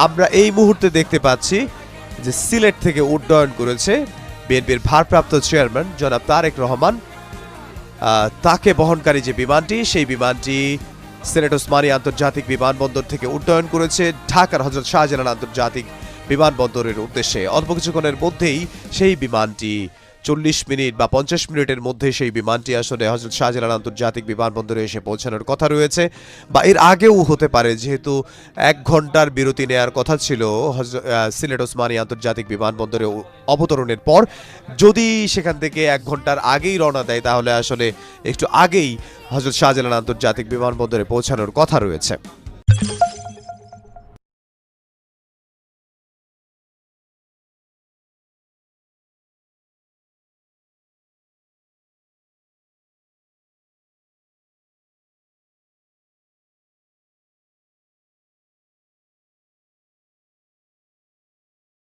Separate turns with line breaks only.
আমরা এই মুহূর্তে দেখতে পাচ্ছি যে সিলেট থেকে উড্ডয়ন করেছে বিএনপির ভারপ্রাপ্ত চেয়ারম্যান জনাব তারেক রহমান। তাকে বহনকারী যে বিমানটি, সেই বিমানটি সিলেট ওসমানী আন্তর্জাতিক বিমানবন্দর থেকে উড্ডয়ন করেছে ঢাকার হযরত শাহজালাল আন্তর্জাতিক বিমানবন্দরের উদ্দেশ্যে। অল্প কিছুক্ষণের মধ্যেই সেই বিমানটি 40 মিনিট বা 50 মিনিটের মধ্যে সেই বিমানটি আসলে হযরত শাহজালাল আন্তর্জাতিক বিমানবন্দরে এসে পৌঁছানোর কথা রয়েছে, বা এর আগেও হতে পারে, যেহেতু 1 ঘন্টার বিরতি নেয়ার কথা ছিল সিলেট ওসমানী আন্তর্জাতিক বিমানবন্দরে অবতরণের পর। যদি সেখান থেকে 1 ঘন্টার আগেই রওনা দেয় তাহলে আসলে একটু আগেই হযরত শাহজালাল আন্তর্জাতিক বিমানবন্দরে পৌঁছানোর কথা রয়েছে।